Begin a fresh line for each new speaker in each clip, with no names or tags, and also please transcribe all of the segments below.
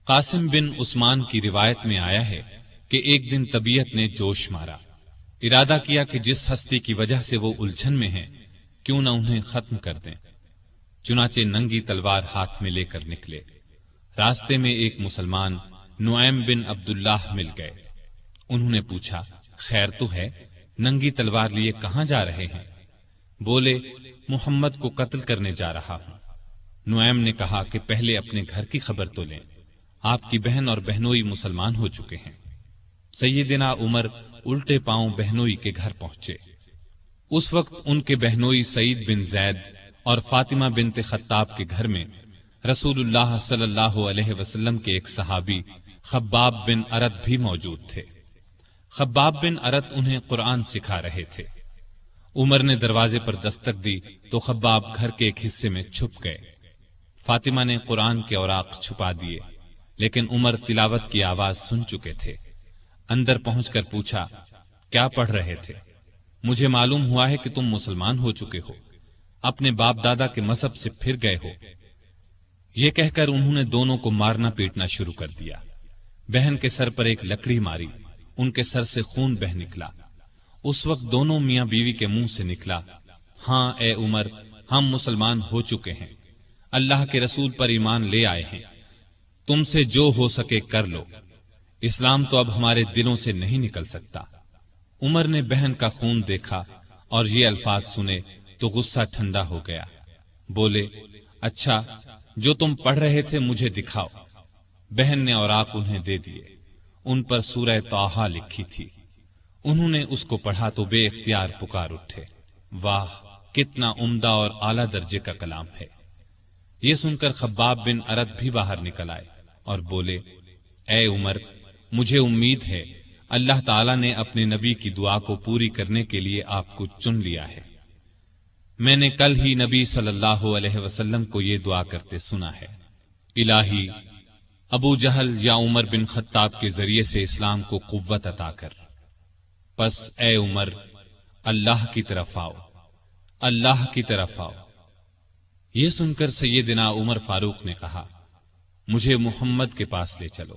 قاسم بن عثمان کی روایت میں آیا ہے کہ ایک دن طبیعت نے جوش مارا، ارادہ کیا کہ جس ہستی کی وجہ سے وہ الجھن میں ہیں کیوں نہ انہیں ختم کر دیں۔ چنانچہ ننگی تلوار ہاتھ میں لے کر نکلے۔ راستے میں ایک مسلمان نعیم بن عبداللہ مل گئے۔ انہوں نے پوچھا، خیر تو ہے؟ ننگی تلوار لیے کہاں جا رہے ہیں؟ بولے، محمد کو قتل کرنے جا رہا ہوں۔ نعیم نے کہا کہ پہلے اپنے گھر کی خبر تو لیں، آپ کی بہن اور بہنوئی مسلمان ہو چکے ہیں۔ سیدنا عمر الٹے پاؤں بہنوئی کے گھر پہنچے۔ اس وقت ان کے بہنوئی سعید بن زید اور فاطمہ بنت خطاب کے گھر میں رسول اللہ صلی اللہ علیہ وسلم کے ایک صحابی خباب بن ارت بھی موجود تھے۔ خباب بن ارت انہیں قرآن سکھا رہے تھے۔ عمر نے دروازے پر دستک دی تو خباب گھر کے ایک حصے میں چھپ گئے۔ فاطمہ نے قرآن کے اوراق چھپا دیے، لیکن عمر تلاوت کی آواز سن چکے تھے۔ اندر پہنچ کر پوچھا، کیا پڑھ رہے تھے؟ مجھے معلوم ہوا ہے کہ تم مسلمان ہو چکے ہو، اپنے باپ دادا کے مذہب سے پھر گئے ہو۔ یہ کہہ کر انہوں نے دونوں کو مارنا پیٹنا شروع کر دیا۔ بہن کے سر پر ایک لکڑی ماری، ان کے سر سے خون بہ نکلا۔ اس وقت دونوں میاں بیوی کے منہ سے نکلا، ہاں اے عمر، ہم مسلمان ہو چکے ہیں، اللہ کے رسول پر ایمان لے آئے ہیں، تم سے جو ہو سکے کر لو، اسلام تو اب ہمارے دلوں سے نہیں نکل سکتا۔ عمر نے بہن کا خون دیکھا اور یہ الفاظ سنے تو غصہ ٹھنڈا ہو گیا۔ بولے، اچھا جو تم پڑھ رہے تھے مجھے دکھاؤ۔ بہن نے اوراق انہیں دے دیے، ان پر سورہ طٰہٰ لکھی تھی۔ انہوں نے اس کو پڑھا تو بے اختیار پکار اٹھے، واہ کتنا عمدہ اور اعلیٰ درجے کا کلام ہے۔ یہ سن کر خباب بن ارت بھی باہر نکل آئے اور بولے، اے عمر، مجھے امید ہے اللہ تعالیٰ نے اپنے نبی کی دعا کو پوری کرنے کے لیے آپ کو چن لیا ہے۔ میں نے کل ہی نبی صلی اللہ علیہ وسلم کو یہ دعا کرتے سنا ہے، الہی ابو جہل یا عمر بن خطاب کے ذریعے سے اسلام کو قوت عطا کر۔ پس اے عمر، اللہ کی طرف آؤ، اللہ کی طرف آؤ۔ یہ سن کر سیدنا عمر فاروق نے کہا، مجھے محمد کے پاس لے چلو۔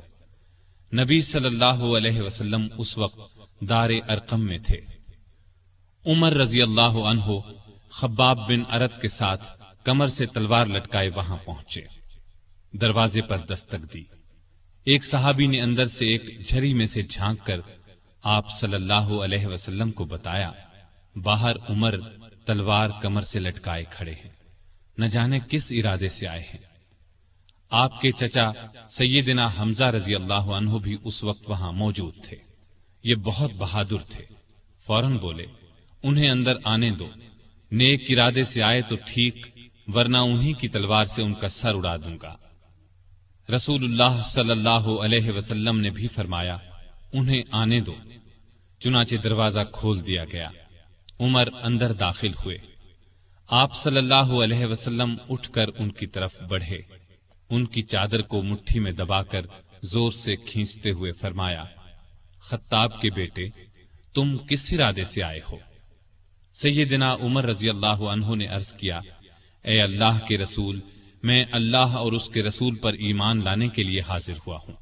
نبی صلی اللہ علیہ وسلم اس وقت دار ارقم میں تھے۔ عمر رضی اللہ عنہ خباب بن ارت کے ساتھ کمر سے تلوار لٹکائے وہاں پہنچے۔ دروازے پر دستک دی۔ ایک صحابی نے اندر سے ایک جھری میں سے جھانک کر آپ صلی اللہ علیہ وسلم کو بتایا، باہر عمر تلوار کمر سے لٹکائے کھڑے ہیں، نہ جانے کس ارادے سے آئے ہیں۔ آپ کے چچا سیدنا حمزہ رضی اللہ عنہ بھی اس وقت وہاں موجود تھے۔ یہ بہت بہادر تھے، فوراً بولے، انہیں اندر آنے دو، نیک ارادے سے آئے تو ٹھیک، ورنہ انہی کی تلوار سے ان کا سر اڑا دوں گا۔ رسول اللہ صلی اللہ علیہ وسلم نے بھی فرمایا، انہیں آنے دو۔ چنانچہ دروازہ کھول دیا گیا۔ عمر اندر داخل ہوئے۔ آپ صلی اللہ علیہ وسلم اٹھ کر ان کی طرف بڑھے، ان کی چادر کو مٹھی میں دبا کر زور سے کھینچتے ہوئے فرمایا، خطاب کے بیٹے، تم کس ارادے سے آئے ہو؟ سیدنا عمر رضی اللہ عنہ نے عرض کیا، اے اللہ کے رسول، میں اللہ اور اس کے رسول پر ایمان لانے کے لیے حاضر ہوا ہوں۔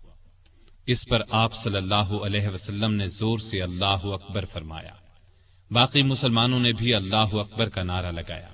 اس پر آپ صلی اللہ علیہ وسلم نے زور سے اللہ اکبر فرمایا۔ باقی مسلمانوں نے بھی اللہ اکبر کا نعرہ لگایا۔